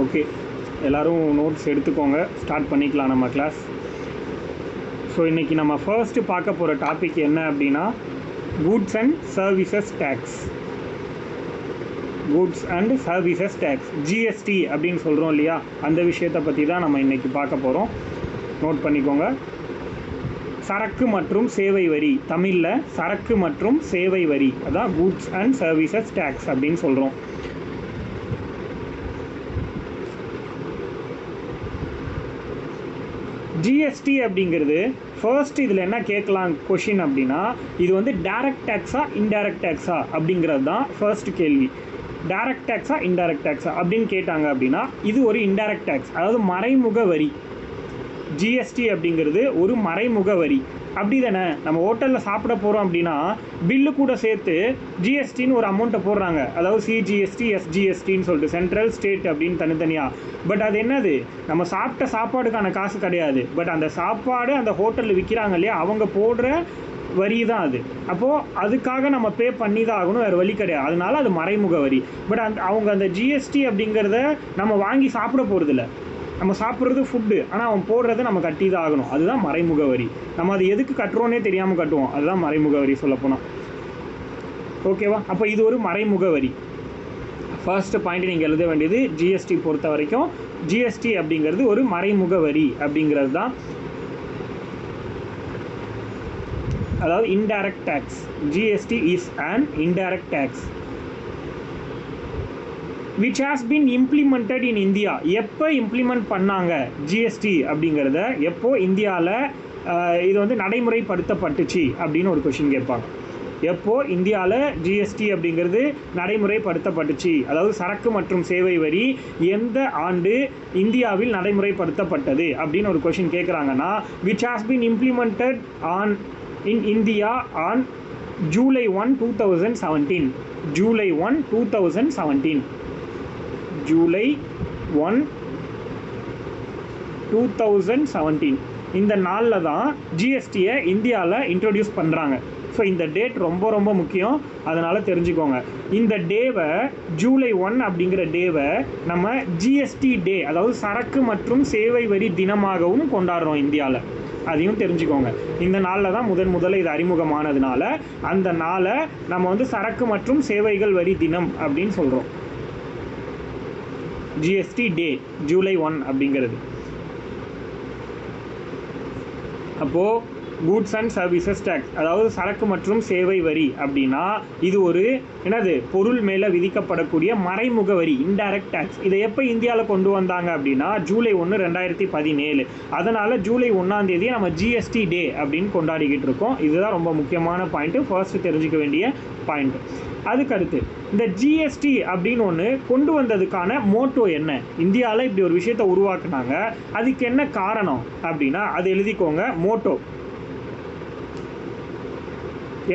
Okay, எல்லோரும் notes எடுத்துக்கோங்க. Start பண்ணிக்கலாம் நம்ம கிளாஸ். ஸோ இன்றைக்கி நம்ம ஃபர்ஸ்ட்டு பார்க்க போகிற டாபிக் என்ன அப்படின்னா goods and services tax. Goods and services tax, GST அப்படின்னு சொல்கிறோம் இல்லையா, அந்த விஷயத்தை பற்றி தான் நம்ம இன்றைக்கி பார்க்க போகிறோம். நோட் பண்ணிக்கோங்க. சரக்கு மற்றும் சேவை வரி, தமிழில் சரக்கு மற்றும் சேவை வரி, அதான் கூட்ஸ் அண்ட் சர்வீசஸ் டேக்ஸ் அப்படின்னு சொல்கிறோம். ஜிஎஸ்டி அப்படிங்கிறது ஃபர்ஸ்ட் இதில் என்ன கேட்கலாம் கொஷின் அப்படின்னா, இது வந்து டைரக்ட் டேக்ஸா இன்டைரக்ட் டேக்ஸா அப்படிங்கிறது தான் ஃபர்ஸ்ட் கேள்வி. டைரக்ட் டேக்ஸா இன்டைரக்ட் டேக்ஸா அப்படின்னு கேட்டாங்க அப்படின்னா இது ஒரு இன்டைரக்ட் டேக்ஸ், அதாவது மறைமுக வரி. ஜிஎஸ்டி அப்படிங்கிறது ஒரு மறைமுக வரி. அப்படி தானே, நம்ம ஹோட்டலில் சாப்பிட போகிறோம் அப்படின்னா பில்லு கூட சேர்த்து ஜிஎஸ்டின்னு ஒரு அமௌண்ட்டை போடுறாங்க, அதாவது சிஜிஎஸ்டி எஸ்ஜிஎஸ்டின்னு சொல்லிட்டு சென்ட்ரல் ஸ்டேட் அப்படின்னு தனித்தனியாக. பட் அது என்னது, நம்ம சாப்பிட்ட சாப்பாடுக்கான காசு கிடையாது. பட் அந்த சாப்பாடு அந்த ஹோட்டலில் விற்கிறாங்க இல்லையா, அவங்க போடுற வரி தான் அது. அப்போது அதுக்காக நம்ம பே பண்ணி தான் ஆகணும், வேறு வழி கிடையாது. அதனால அது மறைமுக வரி. பட் அவங்க அந்த ஜிஎஸ்டி அப்படிங்கிறத நம்ம வாங்கி சாப்பிட போகிறதில்ல, நம்ம சாப்பிட்றது ஃபுட்டு, ஆனால் அவன் போடுறதை நம்ம கட்டி தான் ஆகணும். அதுதான் மறைமுக வரி. நம்ம அது எதுக்கு கட்டுறோன்னே தெரியாமல் கட்டுவோம், அதுதான் மறைமுக வரி சொல்லப்போனால். ஓகேவா? அப்போ இது ஒரு மறைமுக வரி. ஃபர்ஸ்ட் பாயிண்ட் நீங்கள் எழுத வேண்டியது, ஜிஎஸ்டி பொறுத்த வரைக்கும் ஜிஎஸ்டி அப்படிங்கிறது ஒரு மறைமுக வரி அப்படிங்கிறது தான், அதாவது indirect tax. GST is an indirect tax which has been implemented in India. எப்போ இம்ப்ளிமெண்ட் பண்ணாங்க ஜிஎஸ்டி அப்படிங்கிறத, எப்போ இந்தியாவில் இது வந்து நடைமுறைப்படுத்தப்பட்டுச்சு அப்படின்னு ஒரு கொஷின் கேட்பாங்க. எப்போ இந்தியாவில் ஜிஎஸ்டி அப்படிங்கிறது நடைமுறைப்படுத்தப்பட்டுச்சு, அதாவது சரக்கு மற்றும் சேவை வரி எந்த ஆண்டு இந்தியாவில் நடைமுறைப்படுத்தப்பட்டது அப்படின்னு ஒரு கொஷின் கேட்குறாங்கன்னா, which has been implemented in India on July 1, 2017. July 1, 2017. July 1, 2017 இந்த நாளில் தான் ஜிஎஸ்டியை இந்தியாவில் இன்ட்ரடியூஸ் பண்ணுறாங்க. ஸோ இந்த டேட் ரொம்ப ரொம்ப முக்கியம், அதனால் தெரிஞ்சுக்கோங்க. இந்த டேவை, ஜூலை 1 அப்படிங்கிற டேவை நம்ம ஜிஎஸ்டி டே, அதாவது சரக்கு மற்றும் சேவை வரி தினமாகவும் கொண்டாடுறோம் இந்தியாவில். அதையும் தெரிஞ்சுக்கோங்க. இந்த நாளில் தான் முதல்ல இது அறிமுகமானதுனால அந்த நாளை நம்ம வந்து சரக்கு மற்றும் சேவைகள் வரி தினம் அப்படின்னு சொல்கிறோம். ஜிஎஸ்டி டே ஜூலை 1 அப்படிங்கிறது. அப்போது கூட்ஸ் அண்ட் சர்வீசஸ் டேக்ஸ், அதாவது சரக்கு மற்றும் சேவை வரி அப்படின்னா இது ஒரு என்னது, பொருள் மேலே விதிக்கப்படக்கூடிய மறைமுக வரி, இன்டைரக்ட் டேக்ஸ். இதை எப்போ இந்தியாவில் கொண்டு வந்தாங்க அப்படின்னா ஜூலை 1, 2017. அதனால் ஜூலை 1ஆம் தேதியை நம்ம ஜிஎஸ்டி டே அப்படின்னு கொண்டாடிக்கிட்டு இருக்கோம். இதுதான் ரொம்ப முக்கியமான பாயிண்ட்டு, ஃபர்ஸ்ட் தெரிஞ்சுக்க வேண்டிய பாயிண்ட்டு. அதுக்கடுத்து இந்த ஜிஎஸ்டி அப்படின்னு ஒன்று கொண்டு வந்ததுக்கான மோட்டோ என்ன, இந்தியாவில் இப்படி ஒரு விஷயத்தை உருவாக்குனாங்க, அதுக்கு என்ன காரணம் அப்படின்னா அது எழுதிக்கோங்க. மோட்டோ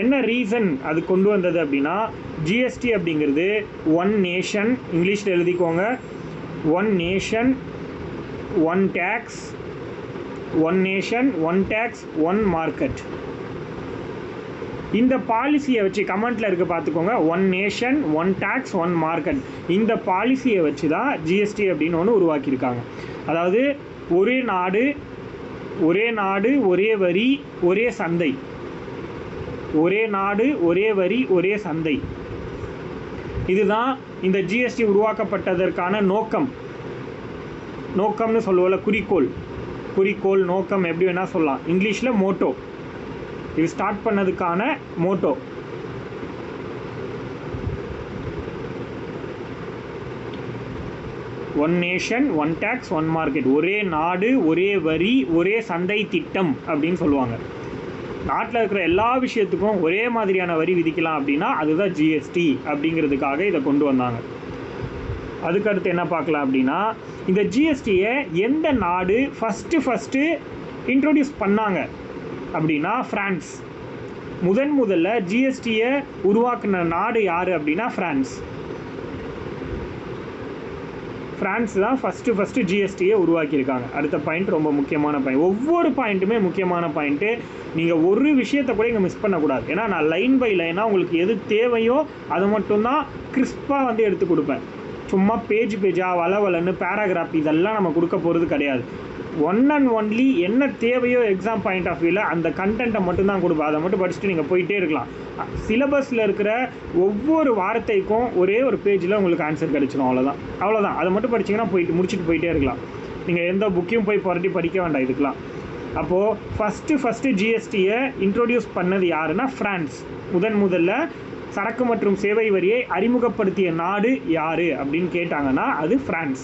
என்ன ரீசன் அது கொண்டு வந்தது அப்படின்னா, ஜிஎஸ்டி அப்படிங்கிறது ஒன் நேஷன், இங்கிலீஷில் எழுதிக்கோங்க, one nation one tax, one nation one tax one market. இந்த பாலிசியை வச்சு கமெண்ட்டில் இருக்க பார்த்துக்கோங்க, one nation one tax one market. இந்த பாலிசியை வச்சு தான் ஜிஎஸ்டி அப்படின்னு ஒன்று உருவாக்கியிருக்காங்க. அதாவது ஒரே நாடு ஒரே வரி ஒரே சந்தை, ஒரே நாடு ஒரே வரி ஒரே சந்தை. இதுதான் இந்த ஜிஎஸ்டி உருவாக்கப்பட்டதற்கான நோக்கம்னு சொல்லுவோம்ல, குறிக்கோள் நோக்கம் எப்படி வேணால் சொல்லலாம், இங்கிலீஷில் மோட்டோ. இது ஸ்டார்ட் பண்ணதுக்கான motto. One nation one tax one market, ஒரே நாடு ஒரே வரி ஒரே சந்தை திட்டம் அப்படின்னு சொல்லுவாங்க. நாட்டில் இருக்கிற எல்லா விஷயத்துக்கும் ஒரே மாதிரியான வரி விதிக்கலாம் அப்படின்னா அதுதான் ஜிஎஸ்டி அப்படிங்கிறதுக்காக இதை கொண்டு வந்தாங்க. அதுக்கடுத்து என்ன பார்க்கலாம் அப்படின்னா, இந்த ஜிஎஸ்டியை எந்த நாடு ஃபஸ்ட்டு இன்ட்ரோடியூஸ் பண்ணாங்க அப்படின்னா ஃப்ரான்ஸ். முதல்ல ஜிஎஸ்டியை உருவாக்குன நாடு யார் அப்படின்னா ஃப்ரான்ஸ். ஃப்ரான்ஸ் தான் ஃபஸ்ட்டு ஜிஎஸ்டியை உருவாக்கியிருக்காங்க. அடுத்த பாயிண்ட் ரொம்ப முக்கியமான பாயிண்ட், ஒவ்வொரு பாயிண்ட்டுமே முக்கியமான பாயிண்ட்டு. நீங்கள் ஒரு விஷயத்தை கூட இங்கே மிஸ் பண்ணக்கூடாது. ஏன்னா நான் லைன் பை லைனாக உங்களுக்கு எது தேவையோ அதை மட்டும்தான் கிறிஸ்பாக வந்து எடுத்து கொடுப்பேன். சும்மா பேஜாக வளவலன்னு பேராகிராஃப் இதெல்லாம் நம்ம கொடுக்க போகிறது கிடையாது. ஒன் அண்ட் ஒன்லி என்ன தேவையோ எக்ஸாம் பாயிண்ட் ஆஃப் வியூவில் அந்த கண்டென்ட்டை மட்டும்தான் கொடுப்போம். அதை மட்டும் படிச்சுட்டு நீங்கள் போயிட்டே இருக்கலாம். சிலபஸில் இருக்கிற ஒவ்வொரு வார்த்தைக்கும் ஒரே ஒரு பேஜில் உங்களுக்கு ஆன்சர் கிடச்சிடும். அவ்வளோதான். அதை மட்டும் படிச்சிங்கன்னா முடிச்சுட்டு போயிட்டே இருக்கலாம். நீங்கள் எந்த புக்கையும் போய் புரட்டி படிக்க வேண்டாம் இதுக்கெலாம். அப்போது ஃபஸ்ட்டு ஜிஎஸ்டியை இன்ட்ரோடியூஸ் பண்ணது யாருன்னா ஃப்ரான்ஸ். முதல்ல சரக்கு மற்றும் சேவை வரியை அறிமுகப்படுத்திய நாடு யார் அப்படின்னு கேட்டாங்கன்னா அது ஃப்ரான்ஸ்.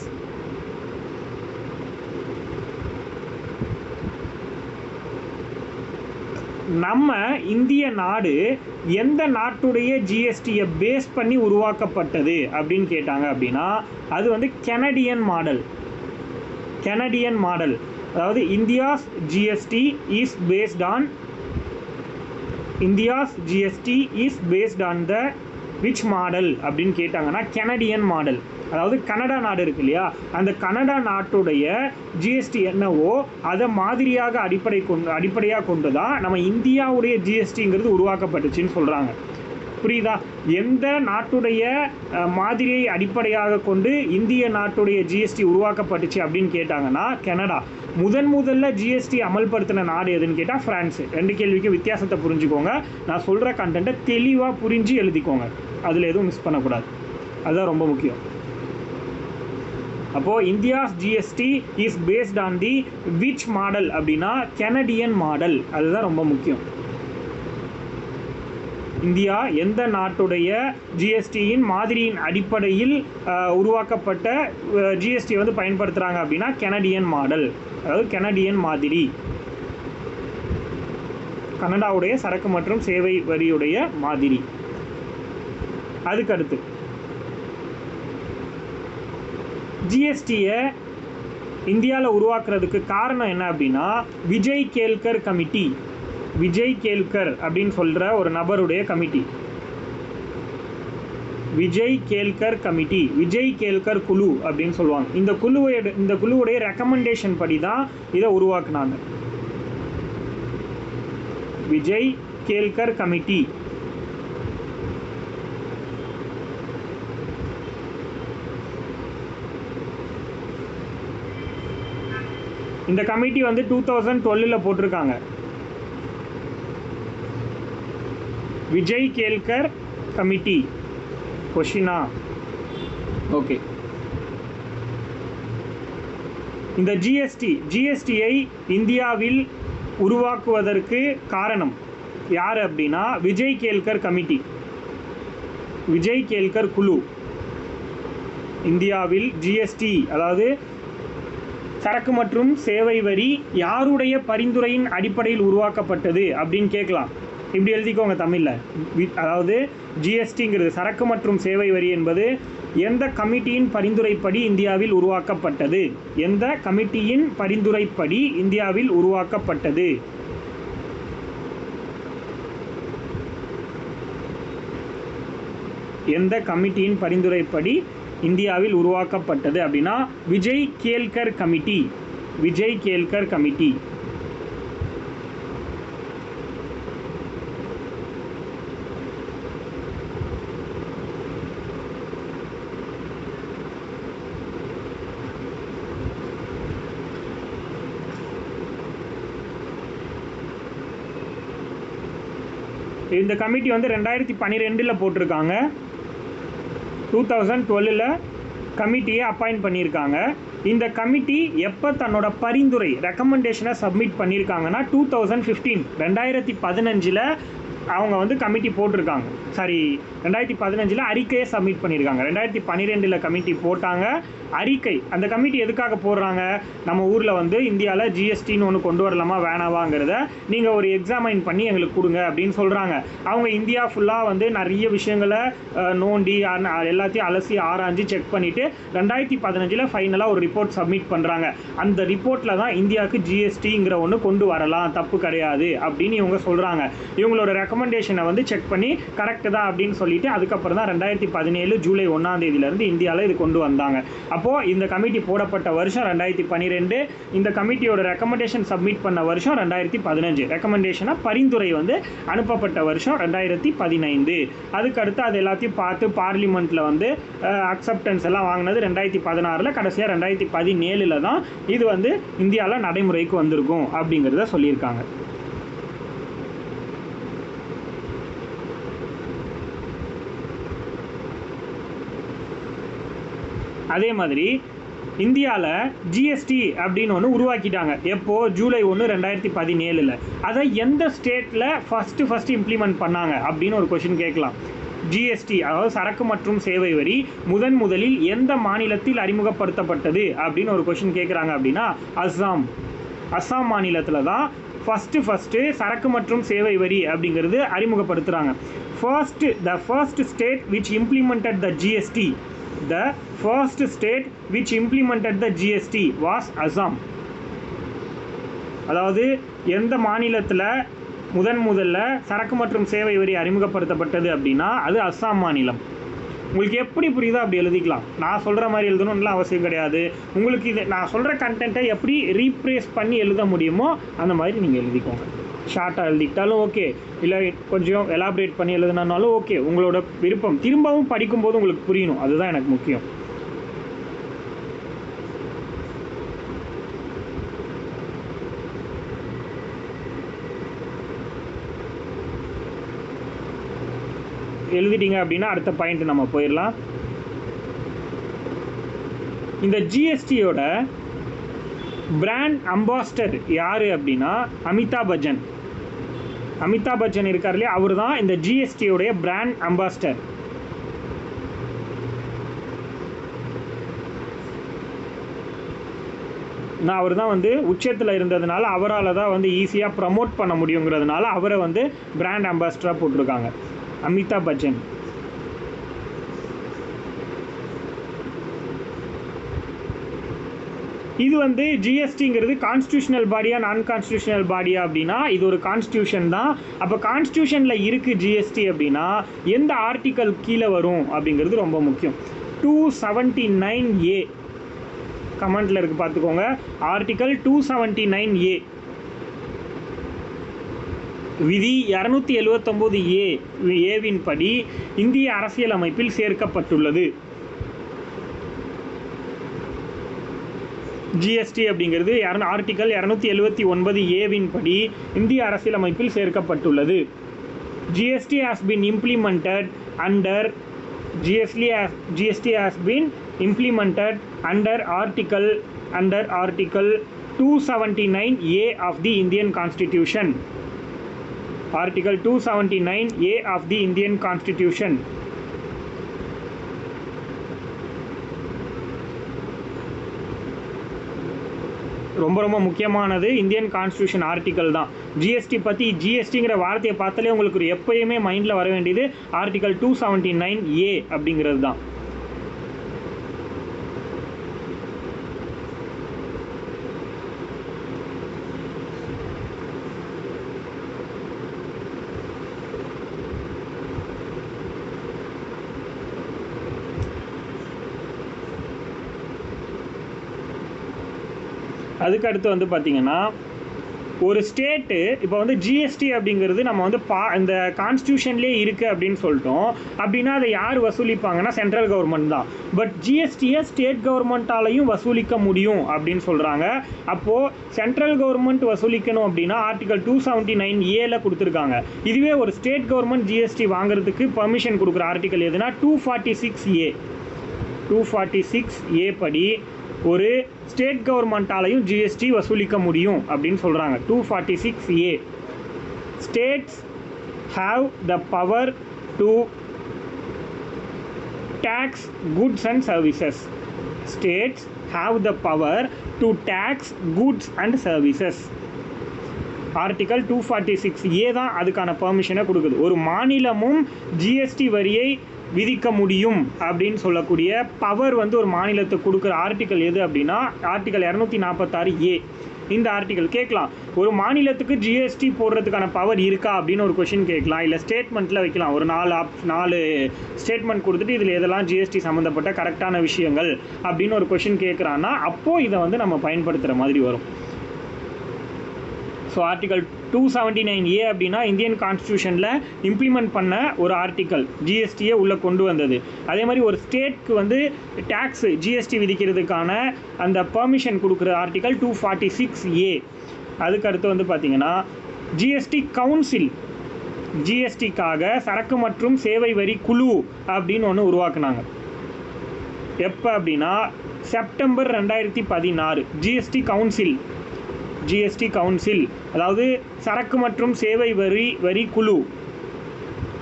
நம்ம இந்திய நாடு எந்த நாட்டுடைய ஜிஎஸ்டியை பேஸ் பண்ணி உருவாக்கப்பட்டது அப்படின்னு கேட்டாங்க அப்படின்னா அது வந்து கெனடியன் மாடல். அதாவது India's GST is based on the which model அப்படின்னு கேட்டாங்கன்னா கெனடியன் மாடல். அதாவது கனடா நாடு இருக்கு இல்லையா, அந்த கனடா நாட்டுடைய ஜிஎஸ்டி என்னவோ அதை மாதிரியாக அடிப்படையாக கொண்டு தான் நம்ம இந்தியாவுடைய ஜிஎஸ்டிங்கிறது உருவாக்கப்பட்டுச்சுன்னு சொல்கிறாங்க. புரியுதா? எந்த நாட்டுடைய மாதிரியை அடிப்படையாக கொண்டு இந்திய நாட்டுடைய ஜிஎஸ்டி உருவாக்கப்பட்டுச்சு அப்படின்னு கேட்டாங்கன்னா கனடா. முதல்ல ஜிஎஸ்டி அமல்படுத்தின நாடு எதுன்னு கேட்டால் ஃப்ரான்ஸு. 2 கேள்விக்கு வித்தியாசத்தை புரிஞ்சுக்கோங்க. நான் சொல்கிற கண்டென்ட்டை தெளிவாக புரிஞ்சு எழுதிக்கோங்க. அதில் எதுவும் மிஸ் பண்ணக்கூடாது. அதுதான் ரொம்ப முக்கியம். அப்போது India's GST is based on the which model அப்படின்னா கெனடியன் மாடல். அதுதான் ரொம்ப முக்கியம். இந்தியா எந்த நாட்டுடைய ஜிஎஸ்டியின் மாதிரியின் அடிப்படையில் உருவாக்கப்பட்ட ஜிஎஸ்டி வந்து பயன்படுத்துகிறாங்க அப்படின்னா கெனடியன் மாடல், அதாவது கெனடியன் மாதிரி. கனடாவுடைய சரக்கு மற்றும் சேவை வரியுடைய மாதிரி. அதுக்கடுத்து ஜிஎஸ்டியை இந்தியாவில் உருவாக்குறதுக்கு காரணம் என்ன அப்படின்னா விஜய் கேல்கர் அப்படின்னு சொல்கிற ஒரு நபருடைய கமிட்டி. விஜய் கேல்கர் குழு அப்படின்னு சொல்லுவாங்க. இந்த குழுவுடைய ரெக்கமெண்டேஷன் படி தான் இதை உருவாக்குனாங்க. விஜய் கேல்கர் கமிட்டி. இந்த கமிட்டி வந்து 2012 போட்டிருக்காங்க. விஜய் கேல்கர் கமிட்டி. கொஷினா? ஓகே. இந்த ஜிஎஸ்டியை இந்தியாவில் உருவாக்குவதற்கு காரணம் யார் அப்படின்னா விஜய் கேல்கர் கமிட்டி, விஜய் கேல்கர் குழு. இந்தியாவில் ஜிஎஸ்டி அதாவது சரக்கு மற்றும் சேவை வரி யாருடைய பரிந்துரையின் அடிப்படையில் உருவாக்கப்பட்டது அப்படின்னு கேட்கலாம். இப்படி எழுதிக்கோங்க தமிழில். அதாவது ஜிஎஸ்டிங்கிறது சரக்கு மற்றும் சேவை வரி என்பது எந்த கமிட்டியின் பரிந்துரைப்படி இந்தியாவில் உருவாக்கப்பட்டது? எந்த கமிட்டியின் பரிந்துரைப்படி இந்தியாவில் உருவாக்கப்பட்டது? எந்த கமிட்டியின் பரிந்துரைப்படி இந்தியாவில் உருவாக்கப்பட்டது அப்படின்னா விஜய் கேல்கர் கமிட்டி. இந்த கமிட்டி வந்து 2012 போட்டிருக்காங்க. 2012 கமிட்டியை அப்பாயிண்ட் பண்ணியிருக்காங்க. இந்த கமிட்டி எப்போ தன்னோட பரிந்துரை ரெக்கமெண்டேஷனை சப்மிட் பண்ணியிருக்காங்கன்னா 2015 அவங்க வந்து கமிட்டி போட்டிருக்காங்க. 2015 அறிக்கையை சப்மிட் பண்ணியிருக்காங்க. 2012 கமிட்டி போட்டாங்க அறிக்கை. அந்த கமிட்டி எதுக்காக போடுறாங்க? நம்ம ஊரில் வந்து இந்தியாவில் ஜிஎஸ்டின்னு ஒன்று கொண்டு வரலாமா வேணாவாங்கிறத நீங்கள் ஒரு எக்ஸாமைன் பண்ணி எங்களுக்கு கொடுங்க அப்படின்னு சொல்கிறாங்க. அவங்க இந்தியா ஃபுல்லாக வந்து நிறைய விஷயங்களை நோண்டி எல்லாத்தையும் அலசி ஆராய்ஞ்சு செக் பண்ணிவிட்டு 2015 ஃபைனலாக ஒரு ரிப்போர்ட் சப்மிட் பண்ணுறாங்க. அந்த ரிப்போர்ட்டில் தான் இந்தியாவுக்கு ஜிஎஸ்டிங்கிற ஒன்று கொண்டு வரலாம், தப்பு கிடையாது அப்படின்னு இவங்க சொல்கிறாங்க. இவங்களோட ரெக்கமெண்டேஷனை வந்து செக் பண்ணி கரெக்டு தான் அப்படின்னு சொல்லிட்டு அதுக்கப்புறம் தான் 2017 ஜூலை 1ஆம் தேதியிலேருந்து இந்தியாவில் இது கொண்டு வந்தாங்க. அப்போது இந்த கமிட்டி போடப்பட்ட வருஷம் 2012, இந்த கமிட்டியோட ரெக்கமெண்டேஷன் சப்மிட் பண்ண வருஷம் 2015, ரெக்கமெண்டேஷனாக பரிந்துரை வந்து அனுப்பப்பட்ட வருஷம் 2015. அதுக்கடுத்து அது எல்லாத்தையும் பார்த்து பார்லிமெண்ட்டில் வந்து அக்செப்டன்ஸ் எல்லாம் வாங்கினது 2016, கடைசியாக 2017 தான் இது வந்து இந்தியாவில் நடைமுறைக்கு வந்திருக்கும் அப்படிங்கிறத சொல்லியிருக்காங்க. அதே மாதிரி இந்தியாவில் ஜிஎஸ்டி அப்படின்னு ஒன்று உருவாக்கிட்டாங்க. எப்போது? ஜூலை 1, 2017. அதை எந்த ஸ்டேட்டில் ஃபஸ்ட்டு இம்ப்ளிமெண்ட் பண்ணாங்க அப்படின்னு ஒரு கொஷின் கேட்கலாம். ஜிஎஸ்டி, அதாவது சரக்கு மற்றும் சேவை வரி முதலில் எந்த மாநிலத்தில் அறிமுகப்படுத்தப்பட்டது அப்படின்னு ஒரு கொஷின் கேட்குறாங்க அப்படின்னா அஸ்ஸாம் மாநிலத்தில் தான் ஃபஸ்ட்டு சரக்கு மற்றும் சேவை வரி அப்படிங்கிறது அறிமுகப்படுத்துகிறாங்க. The first state which implemented the GST was Assam. அதாவது எந்த மாநிலத்தில் முதல்ல சரக்கு மற்றும் சேவை வரி அறிமுகப்படுத்தப்பட்டது அப்படின்னா அது அஸ்ஸாம் மாநிலம். உங்களுக்கு எப்படி புரியுதோ அப்படி எழுதிக்கலாம். நான் சொல்கிற மாதிரி எழுதணும்லாம் அவசியம் கிடையாது. உங்களுக்கு இது நான் சொல்கிற கண்டென்ட்டை எப்படி ரீப்ரேஸ் பண்ணி எழுத முடியுமோ அந்த மாதிரி நீங்கள் எழுதிக்கோங்க. ஷார்ட்டாக எழுதிக்கிட்டாலும் ஓகே, இல்லை கொஞ்சம் எலாபரேட் பண்ணி எழுதுனாலும் ஓகே, உங்களோட விருப்பம். திரும்பவும் படிக்கும்போது உங்களுக்கு புரியணும், அதுதான் எனக்கு முக்கியம். எழுதிட்டீங்க அப்படின்னா அடுத்த பாயிண்ட் நம்ம போயிடலாம். இந்த ஜிஎஸ்டியோட பிராண்ட் அம்பாஸ்டர் யார் அப்படின்னா அமிதாப் பச்சன் இருக்கார் இல்லையா, அவர் தான் இந்த ஜிஎஸ்டியோடைய பிராண்ட் அம்பாஸ்டர். அவர் தான் வந்து உச்சத்தில் இருந்ததுனால அவரால் தான் வந்து ஈஸியாக ப்ரமோட் பண்ண முடியுங்கிறதுனால அவரை வந்து பிராண்ட் அம்பாஸ்டராக போட்டிருக்காங்க, அமிதாப் பச்சன். இது வந்து ஜிஎஸ்டிங்கிறது கான்ஸ்டியூஷனல் பாடியா நான் கான்ஸ்டியூஷனல் பாடியா அப்படின்னா இது ஒரு கான்ஸ்டியூஷன் தான். அப்போ கான்ஸ்டியூஷனில் இருக்குது ஜிஎஸ்டி அப்படின்னா எந்த ஆர்டிக்கல் கீழே வரும் அப்படிங்கிறது ரொம்ப முக்கியம். 279A கமெண்ட்டில் இருக்குது பார்த்துக்கோங்க. ஆர்டிக்கல் 279A விதி 279A படி இந்திய அரசியலமைப்பில் சேர்க்கப்பட்டுள்ளது. ஜிஎஸ்டி அப்படிங்கிறது ஆர்டிக்கல் 279A படி இந்திய அரசியலமைப்பில் சேர்க்கப்பட்டுள்ளது. GST has been implemented under Article 279A of the Indian Constitution. Article 279A of the Indian Constitution. ரொம்ப ரொம்ப முக்கியமானது இந்தியன் கான்ஸ்டியூஷன் ஆர்டிக்கல் தான். ஜிஎஸ்டிங்கிற வார்த்தையை பார்த்தாலே உங்களுக்கு எப்பயுமே மைண்டில் வர வேண்டியது ஆர்டிக்கல் 279A அப்படிங்கிறது தான். அதுக்கு அடுத்து வந்து பார்த்திங்கன்னா ஒரு ஸ்டேட்டு இப்போ வந்து ஜிஎஸ்டி அப்படிங்கிறது நம்ம வந்து இந்த கான்ஸ்டியூஷன்லேயே இருக்குது அப்படின்னு சொல்லிட்டோம். அப்படின்னா அதை யார் வசூலிப்பாங்கன்னா சென்ட்ரல் கவர்மெண்ட் தான். பட் ஜிஎஸ்டியை ஸ்டேட் கவர்மெண்ட்டாலையும் வசூலிக்க முடியும் அப்படின்னு சொல்கிறாங்க. அப்போது சென்ட்ரல் கவர்மெண்ட் வசூலிக்கணும் அப்படின்னா ஆர்டிகல் 279A கொடுத்துருக்காங்க. இதுவே ஒரு ஸ்டேட் கவர்மெண்ட் ஜிஎஸ்டி வாங்குறதுக்கு பர்மிஷன் கொடுக்குற ஆர்டிக்கல் எதுனா 246A படி ஒரு ஸ்டேட் கவர்மெண்ட்டாலையும் ஜிஎஸ்டி வசூலிக்க முடியும் அப்படின்னு சொல்கிறாங்க. 246A states have the power to tax goods and services. States have the power to tax goods and services. Article 246A தான் அதுக்கான பெர்மிஷனை கொடுக்குது. ஒரு மாநிலமும் ஜிஎஸ்டி வரியை விதிக்க முடியும் அப்படின்னு சொல்லக்கூடிய பவர் வந்து ஒரு மாநிலத்துக்கு கொடுக்குற ஆர்டிக்கல் எது அப்படின்னா ஆர்டிக்கல் 246A. இந்த ஆர்டிக்கல் கேட்கலாம், ஒரு மாநிலத்துக்கு ஜிஎஸ்டி போடுறதுக்கான பவர் இருக்கா அப்படின்னு ஒரு கொஷின் கேட்கலாம். இல்லை ஸ்டேட்மெண்ட்டில் வைக்கலாம், ஒரு 4 ஸ்டேட்மெண்ட் கொடுத்துட்டு இதில் எதெல்லாம் ஜிஎஸ்டி சம்மந்தப்பட்ட கரெக்டான விஷயங்கள் அப்படின்னு ஒரு கொஷின் கேட்குறான்னா அப்போது இதை வந்து நம்ம பயன்படுத்துகிற மாதிரி வரும். ஸோ ஆர்டிக்கல் 279A அப்படின்னா இந்தியன் கான்ஸ்டியூஷனில் இம்ப்ளிமெண்ட் பண்ண ஒரு ஆர்டிக்கல், ஜிஎஸ்டியை உள்ளே கொண்டு வந்தது. அதே மாதிரி ஒரு ஸ்டேட்க்கு வந்து டேக்ஸ் ஜிஎஸ்டி விதிக்கிறதுக்கான அந்த பர்மிஷன் கொடுக்குற ஆர்டிக்கல் 246A. அதுக்கு அடுத்து வந்து பார்த்திங்கன்னா ஜிஎஸ்டி கவுன்சில், ஜிஎஸ்டிக்காக சரக்கு மற்றும் சேவை வரி குழு அப்படின்னு ஒன்று உருவாக்குனாங்க. எப்போ அப்படின்னா செப்டம்பர் 2016. ஜிஎஸ்டி கவுன்சில் அதாவது சரக்கு மற்றும் சேவை வரி குழு,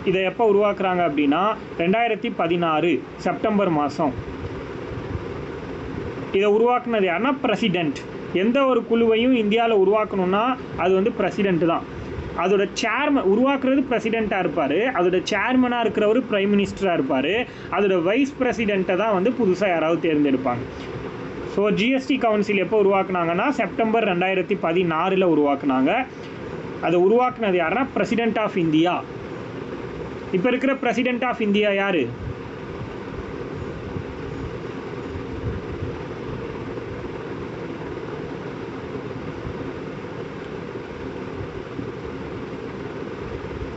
இதை எப்போ உருவாக்குறாங்க அப்படின்னா 2016 செப்டம்பர் மாதம். இதை உருவாக்குனது யாருன்னா பிரசிடெண்ட். எந்த ஒரு குழுவையும் இந்தியாவில் உருவாக்கணும்னா அது வந்து பிரசிடெண்ட்டு தான். அதோட சேர்மன் உருவாக்குறது பிரசிடெண்ட்டாக இருப்பார், அதோட சேர்மனாக இருக்கிறவர் பிரைம் மினிஸ்டராக இருப்பார், அதோட வைஸ் பிரசிடெண்ட்டை தான் வந்து புதுசாக யாராவது தேர்ந்தெடுப்பாங்க. ஸோ ஜிஎஸ்டி கவுன்சில் எப்போ உருவாக்குனாங்கன்னா செப்டம்பர் 2016 உருவாக்குனாங்க. அதை உருவாக்குனது யாருன்னா பிரசிடெண்ட் ஆஃப் இந்தியா. இப்போ இருக்கிற பிரசிடெண்ட் ஆஃப் இந்தியா யார்?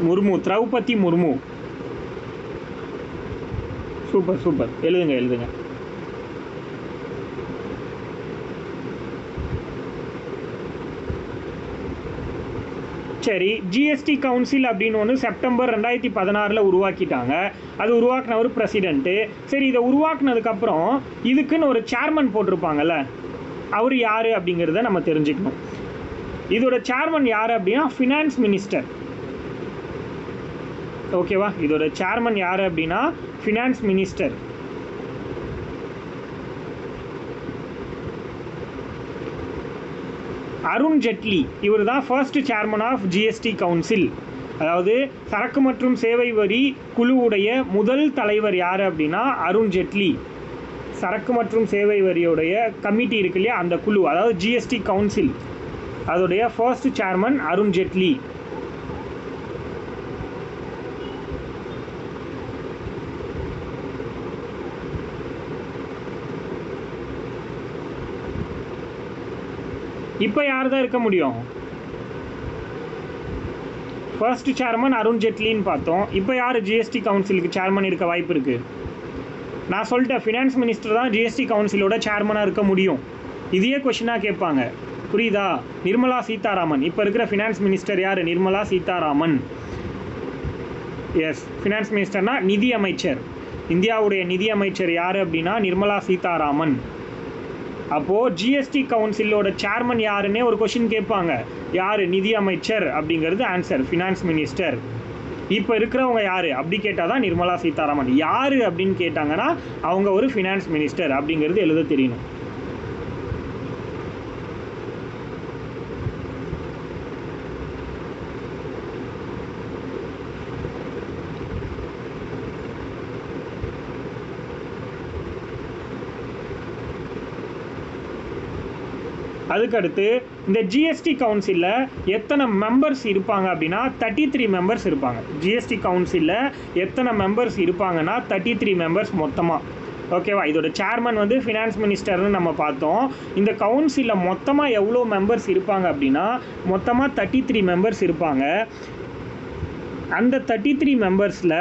முர்மு, திரௌபதி முர்மு. சூப்பர், எழுதுங்க. சரி, ஜிஎஸ்டி கவுன்சில் அப்படின்னு ஒன்று செப்டம்பர் 2016 உருவாக்கிட்டாங்க. அது உருவாக்குன ஒரு பிரசிடெண்ட்டு. சரி, இதை உருவாக்குனதுக்கப்புறம் இதுக்குன்னு ஒரு சேர்மன் போட்டிருப்பாங்கல்ல, அவர் யார் அப்படிங்கிறத நம்ம தெரிஞ்சுக்கணும். இதோட சேர்மன் யார் அப்படின்னா ஃபினான்ஸ் மினிஸ்டர். ஓகேவா? இதோட சேர்மன் யார் அப்படின்னா ஃபினான்ஸ் மினிஸ்டர். அருண் ஜெட்லி, இவர் தான் first chairman of GST council. அதாவது சரக்கு மற்றும் சேவை வரி குழுவுடைய முதல் தலைவர் யார் அப்படின்னா அருண் ஜெட்லி. சரக்கு மற்றும் சேவை வரியோடைய கமிட்டி இருக்கு இல்லையா, அந்த குழு, அதாவது ஜிஎஸ்டி கவுன்சில், அதோடைய ஃபர்ஸ்ட் சேர்மன் அருண் ஜெட்லி. இப்போ யார் தான் இருக்க முடியும்? ஃபர்ஸ்ட் சேர்மன் அருண் ஜெட்லின்னு பார்த்தோம். இப்போ யார் ஜிஎஸ்டி கவுன்சிலுக்கு சேர்மன் இருக்க வாய்ப்பு இருக்குது? நான் சொல்லிட்டேன், ஃபினான்ஸ் மினிஸ்டர் தான் ஜிஎஸ்டி கவுன்சிலோட சேர்மனாக இருக்க முடியும். இதையே கொஷினாக கேட்பாங்க, புரியுதா? நிர்மலா சீதாராமன், இப்போ இருக்கிற ஃபினான்ஸ் மினிஸ்டர் யார்? நிர்மலா சீதாராமன். எஸ், ஃபினான்ஸ் மினிஸ்டர்னா நிதி அமைச்சர். இந்தியாவுடைய நிதி அமைச்சர் யார் அப்படின்னா நிர்மலா சீதாராமன். அப்போது ஜிஎஸ்டி கவுன்சிலோட சேர்மன் யாருன்னே ஒரு கொஷின் கேட்பாங்க. யார்? நிதி அமைச்சர் அப்படிங்கிறது ஆன்சர், ஃபினான்ஸ் மினிஸ்டர். இப்போ இருக்கிறவங்க யார் அப்படி கேட்டால் தான் நிர்மலா சீதாராமன். யார் அப்படின்னு கேட்டாங்கன்னா அவங்க ஒரு ஃபினான்ஸ் மினிஸ்டர் அப்படிங்கிறது எழுத தெரியணும். அதுக்கடுத்து இந்த ஜிஎஸ்டி கவுன்சிலில் எத்தனை மெம்பர்ஸ் இருப்பாங்க அப்படின்னா 33 மெம்பர்ஸ் இருப்பாங்க. ஜிஎஸ்டி கவுன்சிலில் எத்தனை மெம்பர்ஸ் இருப்பாங்கன்னா 33 மெம்பர்ஸ் மொத்தமாக. ஓகேவா? இதோட சேர்மன் வந்து ஃபினான்ஸ் மினிஸ்டர்னு நம்ம பார்த்தோம். இந்த கவுன்சிலில் மொத்தமாக எவ்வளோ மெம்பர்ஸ் இருப்பாங்க அப்படின்னா மொத்தமாக 33 மெம்பர்ஸ் இருப்பாங்க. அந்த 33 மெம்பர்ஸில்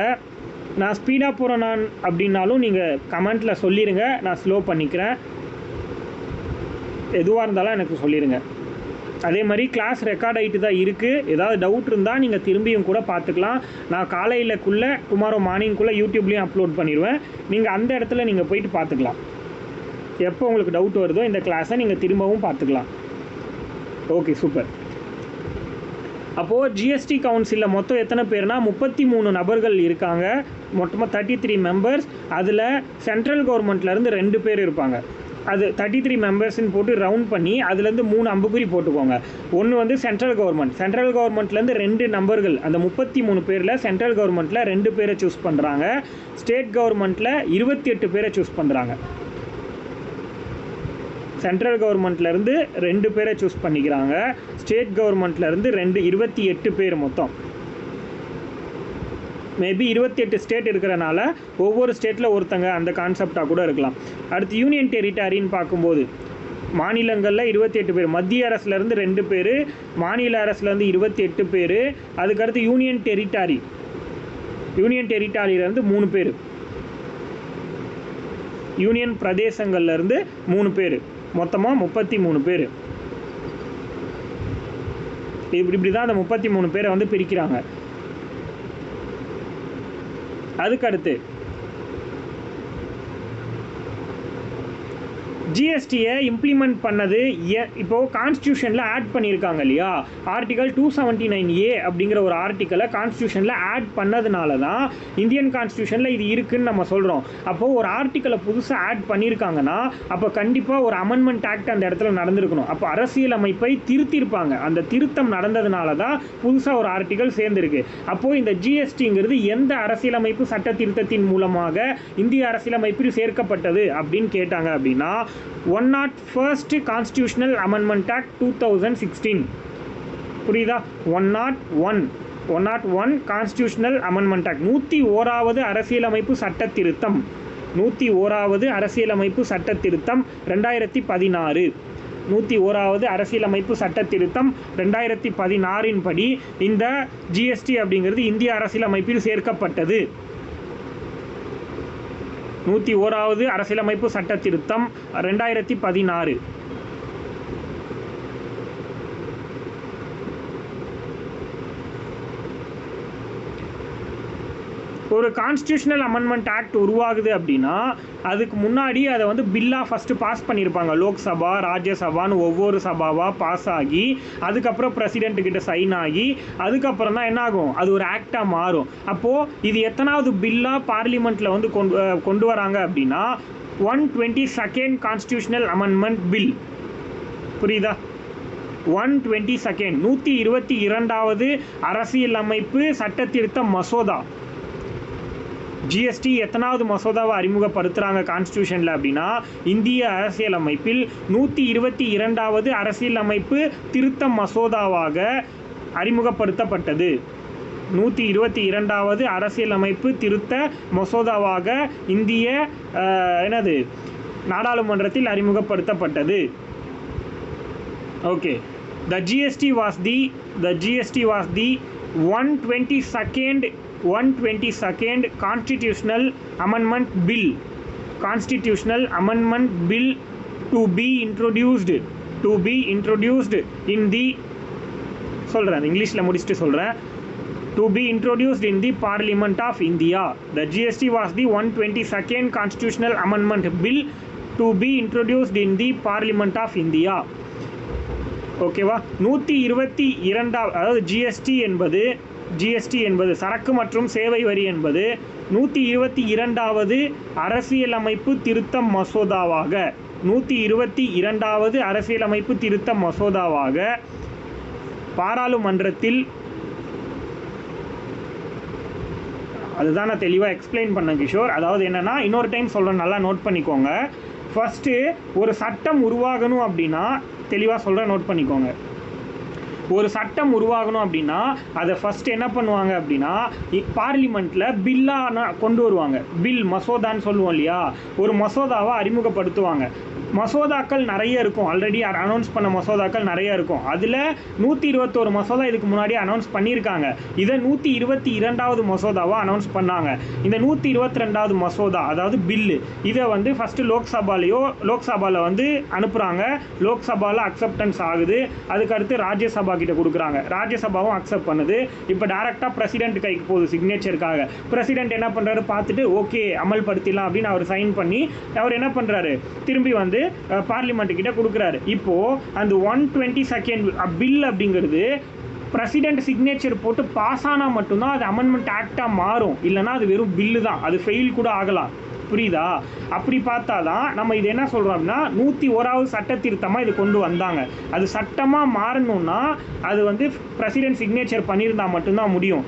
நான் ஸ்பீடாக போகிறேன் நான் அப்படின்னாலும் நீங்கள் கமெண்ட்டில் சொல்லிடுங்க, நான் ஸ்லோ பண்ணிக்கிறேன். எதுவாக இருந்தாலும் எனக்கு சொல்லிடுங்க. அதே மாதிரி கிளாஸ் ரெக்கார்ட் ஆகிட்டு தான் இருக்குது. ஏதாவது டவுட் இருந்தால் நீங்கள் திரும்பியும் கூட பார்த்துக்கலாம். நான் காலையிலக்குள்ளே டுமாரோ மார்னிங்குள்ளே யூடியூப்லேயும் அப்லோட் பண்ணிடுவேன். நீங்கள் அந்த இடத்துல நீங்கள் போயிட்டு பார்த்துக்கலாம். எப்போ உங்களுக்கு டவுட் வருதோ இந்த கிளாஸை நீங்கள் திரும்பவும் பார்த்துக்கலாம். Okay, super. அப்போது ஜிஎஸ்டி கவுன்சிலில் மொத்தம் எத்தனை பேர்னா 33 நபர்கள் இருக்காங்க. மொத்தமாக 33 மெம்பர்ஸ். அதில் சென்ட்ரல் கவர்மெண்ட்லேருந்து 2 பேர் இருப்பாங்க. அது 33 மெம்பர்ஸ்ன்னு போட்டு ரவுண்ட் பண்ணி அதுலேருந்து 3 அம்புக்குறி போட்டுக்கோங்க. ஒன்று வந்து சென்ட்ரல் கவர்மெண்ட்லேருந்து 2 நம்பர்கள், அந்த 33 பேரில் சென்ட்ரல் கவர்மெண்ட்டில் 2 பேரை சூஸ் பண்ணுறாங்க, ஸ்டேட் கவர்மெண்ட்டில் 28 பேரை சூஸ் பண்ணுறாங்க. சென்ட்ரல் கவர்மெண்ட்லேருந்து 2 பேரை சூஸ் பண்ணிக்கிறாங்க, ஸ்டேட் கவர்மெண்ட்லேருந்து 28 பேர் மொத்தம். மேபி 28 ஸ்டேட் இருக்கிறனால ஒவ்வொரு ஸ்டேட்டில் ஒருத்தங்க அந்த கான்செப்டாக கூட இருக்கலாம். அடுத்து யூனியன் டெரிட்டரின்னு பார்க்கும்போது மாநிலங்களில் 28 பேர், மத்திய அரசுலேருந்து 2 பேர், மாநில அரசுலேருந்து 28 பேர், அதுக்கடுத்து யூனியன் டெரிட்டரியிலேருந்து 3 பேர், யூனியன் பிரதேசங்கள்லேருந்து 3 பேர், மொத்தமாக 33 பேர். இப்படி தான் அந்த 33 பேரை வந்து பிரிக்கிறாங்க. அதுக்கடுத்து ஜிஎஸ்டியை இம்ப்ளிமெண்ட் பண்ணது இப்போது கான்ஸ்டியூஷனில் ஆட் பண்ணியிருக்காங்க இல்லையா, ஆர்டிகல் 279A அப்படிங்கிற ஒரு ஆர்டிக்கலை கான்ஸ்டியூஷனில் ஆட் பண்ணதுனால தான் இந்தியன் கான்ஸ்டியூஷனில் இது இருக்குதுன்னு நம்ம சொல்கிறோம். அப்போது ஒரு ஆர்டிக்கலை புதுசாக ஆட் பண்ணியிருக்காங்கன்னா அப்போ கண்டிப்பாக ஒரு அமெண்ட்மெண்ட் ஆக்ட் அந்த இடத்துல நடந்திருக்கணும். அப்போ அரசியலமைப்பை திருத்தியிருப்பாங்க. அந்த திருத்தம் நடந்ததுனால தான் புதுசாக ஒரு ஆர்டிக்கல் சேர்ந்துருக்கு. அப்போது இந்த ஜிஎஸ்டிங்கிறது எந்த அரசியலமைப்பு சட்ட திருத்தத்தின் மூலமாக இந்திய அரசியலமைப்பில் சேர்க்கப்பட்டது அப்படின்னு கேட்டாங்க அப்படின்னா 101st Constitutional Amendment Act 2016. புரியுதா? 101 Constitutional Amendment Act 101வது அரசியலமைப்பு சட்ட திருத்தம், 101வது அரசியலமைப்பு சட்ட திருத்தம் 2016. 101வது அரசியலமைப்பு சட்ட திருத்தம் 2016 படி இந்த ஜிஎஸ்டி அப்படிங்கிறது இந்திய அரசியலமைப்பில் சேர்க்கப்பட்டது. 101வது அரசியலமைப்பு சட்ட திருத்தம் 2016. ஒரு கான்ஸ்டியூஷனல் அமெண்ட்மெண்ட் ஆக்ட் உருவாகுது அப்படின்னா அதுக்கு முன்னாடி அதை வந்து பில்லாக ஃபஸ்ட்டு பாஸ் பண்ணியிருப்பாங்க. லோக்சபா, ராஜ்யசபான்னு ஒவ்வொரு சபாவாக பாஸ் ஆகி அதுக்கப்புறம் பிரசிடென்ட்டுக்கிட்ட சைன் ஆகி அதுக்கப்புறம் தான் என்ன ஆகும், அது ஒரு ஆக்டாக மாறும். அப்போது இது எத்தனாவது பில்லாக பார்லிமெண்ட்டில் வந்து கொண்டு வராங்க அப்படின்னா 122nd கான்ஸ்டியூஷனல் அமெண்ட்மெண்ட் பில். புரியுதா? 122nd 122வது அரசியலமைப்பு சட்ட திருத்த மசோதா. ஜிஎஸ்டி எத்தனாவது மசோதாவை அறிமுகப்படுத்துகிறாங்க கான்ஸ்டியூஷனில் அப்படின்னா இந்திய அரசியலமைப்பில் 122வது அரசியலமைப்பு திருத்த மசோதாவாக அறிமுகப்படுத்தப்பட்டது. 122வது அரசியலமைப்பு திருத்த மசோதாவாக இந்திய நாடாளுமன்றத்தில் அறிமுகப்படுத்தப்பட்டது. Okay, the GST was the 122nd Constitutional Amendment Bill to be introduced in the சொல்கிறேன், இங்கிலீஷில் முடிச்சுட்டு சொல்கிறேன். To be introduced in the Parliament of India. The GST was the 122nd Constitutional Amendment Bill to be introduced in the Parliament of India. ஓகேவா? 122, அதாவது GST என்பது சரக்கு மற்றும் சேவை வரி என்பது 122வது அரசியலமைப்பு திருத்த மசோதாவாக 122வது அரசியலமைப்பு திருத்த மசோதாவாக பாராளுமன்றத்தில், அதுதான் நான் தெளிவாக எக்ஸ்பிளைன் பண்ணேன் கிஷோர். அதாவது என்னென்னா இன்னொரு டைம் சொல்கிறேன், நல்லா நோட் பண்ணிக்கோங்க. ஃபஸ்ட்டு ஒரு சட்டம் உருவாகணும் அப்படின்னா தெளிவாக சொல்கிறேன், நோட் பண்ணிக்கோங்க. ஒரு சட்டம் உருவாகணும் அப்படின்னா அதை ஃபஸ்ட்டு என்ன பண்ணுவாங்க அப்படின்னா பார்லிமெண்ட்டில் பில்லாக கொண்டு வருவாங்க. பில் மசோதான்னு சொல்லுவோம் இல்லையா, ஒரு மசோதாவை அறிமுகப்படுத்துவாங்க. மசோதாக்கள் நிறைய இருக்கும், ஆல்ரெடி அனௌன்ஸ் பண்ண மசோதாக்கள் நிறைய இருக்கும். அதில் 121 மசோதா இதுக்கு முன்னாடி அனௌன்ஸ் பண்ணியிருக்காங்க. இதை 122வது மசோதாவாக அனௌன்ஸ் பண்ணாங்க. இந்த 122வது மசோதா அதாவது பில்லு இதை வந்து ஃபஸ்ட்டு லோக்சபாவில் வந்து அனுப்புகிறாங்க. லோக்சபாவில் அக்செப்டன்ஸ் ஆகுது. அதுக்கடுத்து ராஜ்யசபா கிட்ட கொடுக்குறாங்க. ராஜ்யசபாவும் அக்செப்ட் பண்ணுது. இப்போ டேரெக்டாக பிரசிடென்ட் கைக்கு போகுது சிக்னேச்சருக்காக. பிரசிடென்ட் என்ன பண்ணுறாரு, பார்த்துட்டு ஓகே அமல்படுத்திடலாம் அப்படின்னு அவர் சைன் பண்ணி அவர் என்ன பண்ணுறாரு, திரும்பி வந்து பார்லிமெண்ட் கிட்ட கொடுக்குறாரு. இப்போ அந்த 122nd பில் அப்படிங்கிறது பிரசிடென்ட் சிக்னேச்சர் போட்டு பாஸ் ஆனால் மட்டும்தான் அது அமெண்ட்மெண்ட் ஆக்டாக மாறும். இல்லைனா அது வெறும் பில்லு தான், அது ஃபெயில் கூட ஆகலாம். புரியுதா? அப்படி பார்த்தா தான் நம்ம இது என்ன சொல்கிறோம் அப்படின்னா 101வது சட்ட திருத்தமாக இது கொண்டு வந்தாங்க. அது சட்டமாக மாறணும்னா அது வந்து பிரசிடென்ட் சிக்னேச்சர் பண்ணியிருந்தால் மட்டும்தான் முடியும்.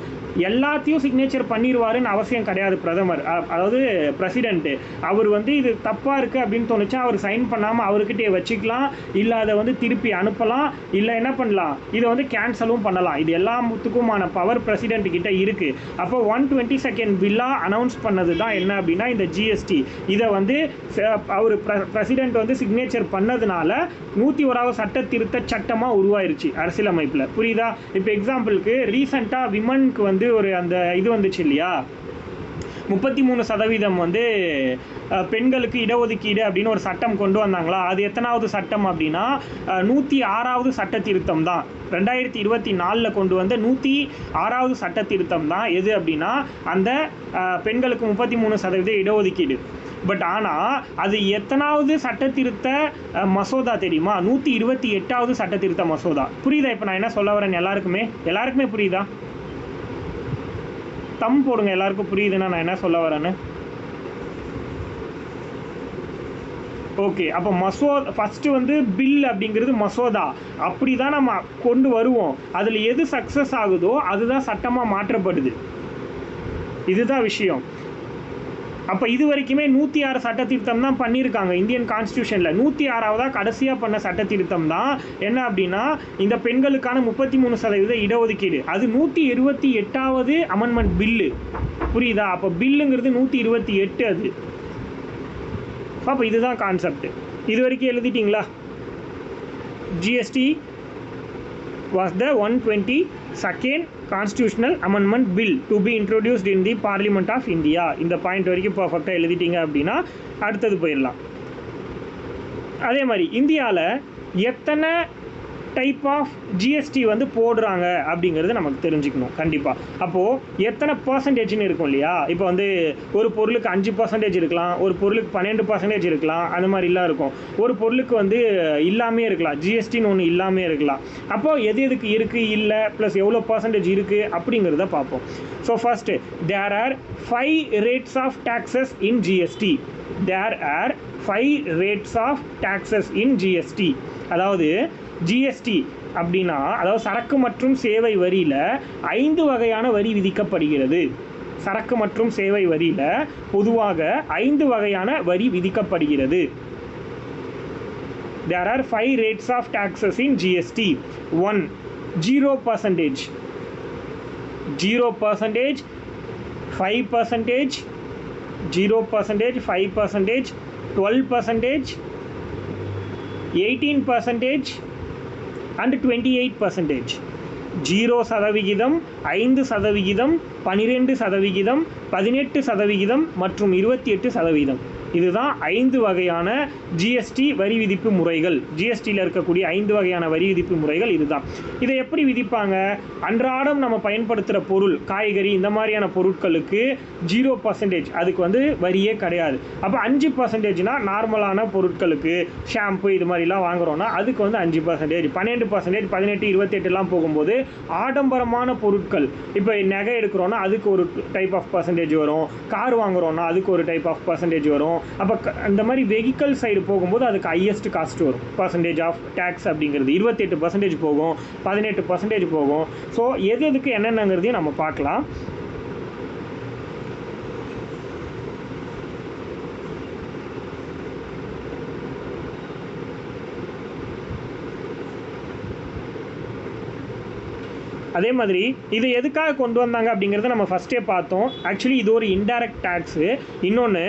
எல்லாத்தையும் சிக்னேச்சர் பண்ணிடுவாருன்னு அவசியம் கிடையாது பிரதமர், அதாவது பிரசிடென்ட்டு. அவர் வந்து இது தப்பாக இருக்குது அப்படின்னு தோணுச்சா அவர் சைன் பண்ணாமல் அவர்கிட்டே வச்சுக்கலாம், இல்லை அதை வந்து திருப்பி அனுப்பலாம், இல்லை என்ன பண்ணலாம், இதை வந்து கேன்சலும் பண்ணலாம். இது எல்லாத்துக்குமான பவர் பிரசிடென்ட் கிட்ட இருக்குது. அப்போ 122nd பில்லாக அனௌன்ஸ் பண்ணது தான் என்ன அப்படின்னா இந்த ஜிஎஸ்டி. இதை வந்து அவர் பிரசிடென்ட் வந்து சிக்னேச்சர் பண்ணதுனால 101வது சட்ட திருத்த சட்டமாக உருவாயிருச்சு அரசியலமைப்பில். புரியுதா? இப்போ எக்ஸாம்பிளுக்கு ரீசெண்டாக விமனுக்கு வந்து ஒரு அந்த இது வந்துச்சு இல்லையா, 33% வந்து பெண்களுக்கு இடஒதுக்கீடு அப்படின்னு ஒரு சட்டம் கொண்டு வந்தாங்களா? அது எத்தனாவது சட்டம் அப்படின்னா 106வது சட்ட திருத்தம் தான். 2024 கொண்டு வந்த 106வது சட்ட திருத்தம் தான். எது அப்படின்னா அந்த பெண்களுக்கு 33% இடஒதுக்கீடு. பட் ஆனால் அது எத்தனாவது சட்ட திருத்த மசோதா தெரியுமா? 128வது சட்ட திருத்த மசோதா. புரியுதா இப்போ நான் என்ன சொல்ல வரேன்? எல்லாருக்குமே புரியுதா? தம் போடுங்க எல்லாருக்கும் புரியுதுன்னா நான் என்ன சொல்ல வரேன்னு. ஓகே, அப்போ ஃபஸ்ட்டு வந்து பில் அப்படிங்கிறது மசோதா, அப்படி தான் நம்ம கொண்டு வருவோம். அதில் எது சக்ஸஸ் ஆகுதோ அதுதான் சட்டமாக மாற்றப்படுது. இதுதான் விஷயம். அப்போ இது வரைக்குமே 106 சட்ட திருத்தம் தான் பண்ணியிருக்காங்க இந்தியன் கான்ஸ்டியூஷனில். 106வதாக கடைசியாக பண்ண சட்ட திருத்தம் தான் என்ன அப்படின்னா இந்த பெண்களுக்கான 33% இடஒதுக்கீடு. அது 128வது அமெண்ட்மெண்ட் பில்லு. புரியுதா? அப்போ பில்லுங்கிறது 128. அது அப்போ இதுதான் கான்செப்ட். இது வரைக்கும் எழுதிட்டிங்களா? GST was the 122nd Constitutional Amendment Bill to be introduced in the Parliament of India. இந்த பாயிண்ட் வரைக்கும் பர்ஃபெக்டாக எழுதிட்டீங்க அப்படின்னா அடுத்தது போயிடலாம். அதே மாதிரி இந்தியாவில் எத்தனை டைப் ஆஃப் ஜிஎஸ்டி வந்து போடுறாங்க அப்படிங்கிறது நமக்கு தெரிஞ்சுக்கணும் கண்டிப்பாக. அப்போது எத்தனை பர்சன்டேஜ்னு இருக்கும் இல்லையா? இப்போ வந்து ஒரு பொருளுக்கு 5% இருக்கலாம், ஒரு பொருளுக்கு 12% இருக்கலாம், அந்த மாதிரிலாம் இருக்கும். ஒரு பொருளுக்கு வந்து இல்லாமே இருக்கலாம், ஜிஎஸ்டின்னு ஒன்று இல்லாமே இருக்கலாம். அப்போது எது எதுக்கு இருக்குது, இல்லை ப்ளஸ் எவ்வளோ பர்சன்டேஜ் இருக்குது அப்படிங்கிறத பார்ப்போம். So first there are 5 rates of taxes in GST. There are 5 rates of taxes in GST. அதாவது ஜிஎஸ்டி அப்படின்னா அதாவது சரக்கு மற்றும் சேவை வரியில் 5 வகையான வரி விதிக்கப்படுகிறது. சரக்கு மற்றும் சேவை வரியில் பொதுவாக 5 வகையான வரி விதிக்கப்படுகிறது. There are 5 rates of taxes in GST. 1. 0%, 0%, 5%, 0%, 5%, 12%, 18% and 28%. 0%, 5%, 12%, 18% மற்றும் 28%. இதுதான் 5 வகையான ஜிஎஸ்டி வரி விதிப்பு முறைகள். ஜிஎஸ்டியில் இருக்கக்கூடிய 5 வகையான வரி விதிப்பு முறைகள் இதுதான். இதை எப்படி விதிப்பாங்க? அன்றாடம் நம்ம பயன்படுத்துகிற பொருள், காய்கறி இந்த மாதிரியான பொருட்களுக்கு 0%, அதுக்கு வந்து வரியே கிடையாது. அப்போ 5%னா நார்மலான பொருட்களுக்கு ஷாம்பு இது மாதிரிலாம் வாங்குகிறோன்னா அதுக்கு வந்து 5%, 12%, 18, 28 போகும்போது ஆடம்பரமான பொருட்கள், இப்போ நகை எடுக்கிறோன்னா அதுக்கு ஒரு டைப் ஆஃப் பர்சன்டேஜ் வரும், கார் வாங்குகிறோன்னா அதுக்கு ஒரு டைப் ஆஃப் பர்சன்டேஜ் வரும். அப்போ அந்த மாதிரி வெஹிக்கல் சைடு போகும்போது அதுக்கு ஹையஸ்ட் காஸ்ட் வரும். பர்சன்டேஜ் ஆஃப் டேக்ஸ் அப்படிங்கிறது 28% போகும், 18% போகும். ஸோ எது எதுக்கு என்னென்னங்கிறதையும் நம்ம பார்க்கலாம். அதே மாதிரி இதை எதுக்காக கொண்டு வந்தாங்க அப்படிங்கிறத நம்ம ஃபஸ்ட்டே பார்த்தோம். ஆக்சுவலி இது ஒரு இன்டைரக்ட் டேக்ஸு. இன்னொன்று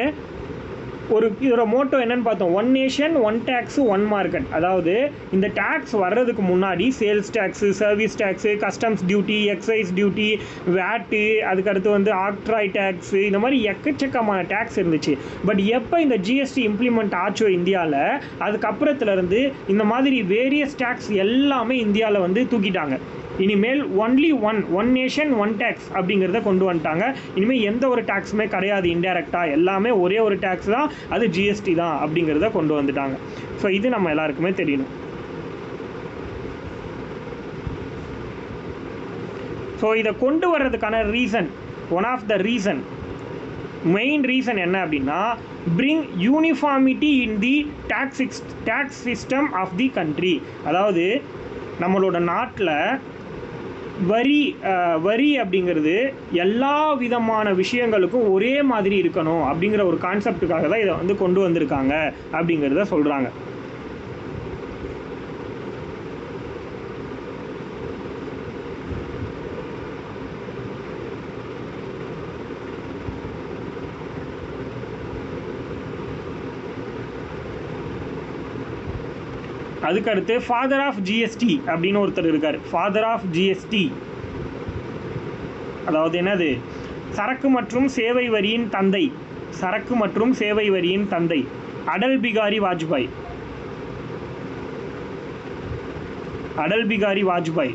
இதோட மோட்டோ என்னன்னு பார்த்தோம், 1 nation 1 tax 1 market. அதாவது இந்த டேக்ஸ் வர்றதுக்கு முன்னாடி sales tax, service tax, customs duty, excise duty, வேட்டு, அதுக்கடுத்து வந்து ஆக்ட்ராய் டேக்ஸு, இந்த மாதிரி எக்கச்சக்கமான டேக்ஸ் இருந்துச்சு. பட் எப்போ இந்த ஜிஎஸ்டி இம்ப்ளிமெண்ட் ஆச்சோ இந்தியாவில், அதுக்கப்புறத்துலேருந்து இந்த மாதிரி வேரியஸ் டேக்ஸ் எல்லாமே இந்தியாவில் வந்து தூக்கிட்டாங்க. இனிமேல் ஒன்லி ஒன் நேஷன் 1 டேக்ஸ் அப்படிங்கிறத கொண்டு வந்துட்டாங்க. இனிமேல் எந்த ஒரு டேக்ஸுமே கிடையாது இன்டெரக்டாக, எல்லாமே ஒரே ஒரு டேக்ஸ் தான், அது ஜிஎஸ்டி தான் அப்படிங்கிறத கொண்டு வந்துட்டாங்க. ஸோ இது நம்ம எல்லாருக்குமே தெரியணும். ஸோ இதை கொண்டு வர்றதுக்கான reason, one of the reason main reason என்ன அப்படின்னா bring uniformity in the tax system of the country. அதாவது நம்மளோட நாட்டில் வரி அப்படிங்கிறது எல்லா விதமான விஷயங்களுக்கும் ஒரே மாதிரி இருக்கணும் அப்படிங்கிற ஒரு கான்செப்டுக்காக தான் இதை வந்து கொண்டு வந்திருக்காங்க அப்படிங்கிறத சொல்கிறாங்க. அதுக்கடுத்து ஃபாதர் ஆஃப் ஜிஎஸ்டி அப்படின்னு ஒருத்தர் இருக்கார். ஃபாதர் ஆஃப் ஜிஎஸ்டி அதாவது என்னது, சரக்கு மற்றும் சேவை வரியின் தந்தை. சரக்கு மற்றும் சேவை வரியின் தந்தை அடல் பிகாரி வாஜ்பாய். அடல் பிகாரி வாஜ்பாய்.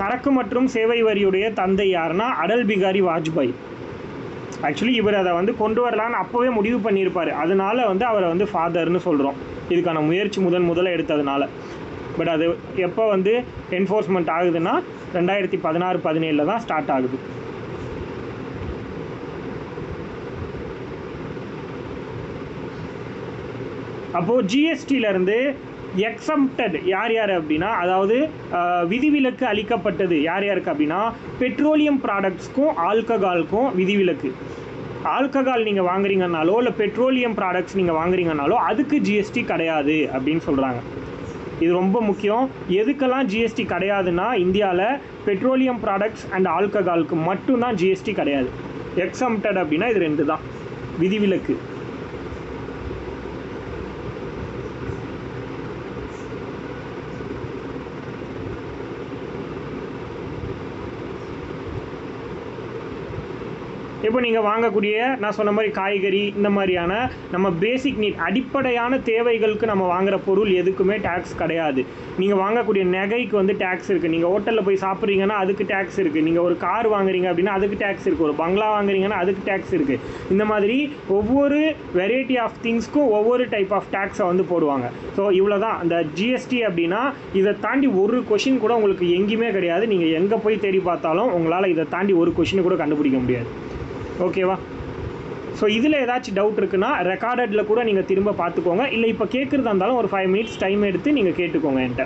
சரக்கு மற்றும் சேவை வரியுடைய தந்தை யாருன்னா அடல் பிகாரி வாஜ்பாய். ஆக்சுவலி இவர் அதை வந்து கொண்டு வரலான்னு அப்போவே முடிவு பண்ணியிருப்பார். அதனால வந்து அவரை வந்து ஃபாதர்னு சொல்கிறோம், இதுக்கான முயற்சி முதல்ல எடுத்ததுனால. பட் அது எப்போ வந்து என்ஃபோர்ஸ்மெண்ட் ஆகுதுன்னா 2016-17 தான் ஸ்டார்ட் ஆகுது. அப்போது ஜிஎஸ்டியிலேருந்து எக்ஸம்ப்டட் யார் யார் அப்படின்னா, அதாவது விதிவிலக்கு அளிக்கப்பட்டது யார் யாருக்கு அப்படின்னா, பெட்ரோலியம் ப்ராடக்ட்ஸ்க்கும் ஆல்கஹாலுக்கும் விதிவிலக்கு. ஆல்கஹால் நீங்கள் வாங்குறீங்கன்னாலோ இல்லை பெட்ரோலியம் ப்ராடக்ட்ஸ் நீங்கள் வாங்குறீங்கன்னாலோ அதுக்கு ஜிஎஸ்டி கிடையாது அப்படின்னு சொல்கிறாங்க. இது ரொம்ப முக்கியம். எதுக்கெல்லாம் ஜிஎஸ்டி கிடையாதுன்னா, இந்தியாவில் பெட்ரோலியம் ப்ராடக்ட்ஸ் அண்ட் ஆல்கஹாலுக்கு மட்டும்தான் ஜிஎஸ்டி கிடையாது. எக்ஸம்ப்டட் அப்படின்னா இது 2 தான் விதிவிலக்கு. இப்போ நீங்கள் வாங்கக்கூடிய நான் சொன்ன மாதிரி காய்கறி, இந்த மாதிரியான நம்ம பேசிக் நீட் அடிப்படையான தேவைகளுக்கு நம்ம வாங்குகிற பொருள் எதுக்குமே டேக்ஸ் கிடையாது. நீங்கள் வாங்கக்கூடிய நகைக்கு வந்து டேக்ஸ் இருக்குது. நீங்கள் ஹோட்டலில் போய் சாப்பிட்றீங்கன்னா அதுக்கு டேக்ஸ் இருக்குது. நீங்கள் ஒரு கார் வாங்குறீங்க அப்படின்னா அதுக்கு டேக்ஸ் இருக்குது. ஒரு பங்களா வாங்குறீங்கன்னா அதுக்கு டேக்ஸ் இருக்குது. இந்த மாதிரி ஒவ்வொரு வெரைட்டி ஆஃப் திங்ஸ்க்கும் ஒவ்வொரு டைப் ஆஃப் டேக்ஸை வந்து போடுவாங்க. ஸோ இவ்வளோ தான் அந்த ஜிஎஸ்டி அப்படின்னா. இதை தாண்டி ஒரு கொஷின் கூட உங்களுக்கு எங்கேயுமே கிடையாது. நீங்கள் எங்கே போய் தேடி பார்த்தாலும் உங்களால் இதை தாண்டி ஒரு கொஷின் கூட கண்டுபிடிக்க முடியாது. ஓகேவா? ஸோ இதில் ஏதாச்சும் டவுட் இருக்குன்னா ரெக்கார்டடில் கூட நீங்கள் திரும்ப பார்த்துக்கோங்க. இல்லை இப்போ கேட்குறதா இருந்தாலும் ஒரு 5 minutes டைம் எடுத்து நீங்கள் கேட்டுக்கோங்க என்கிட்ட.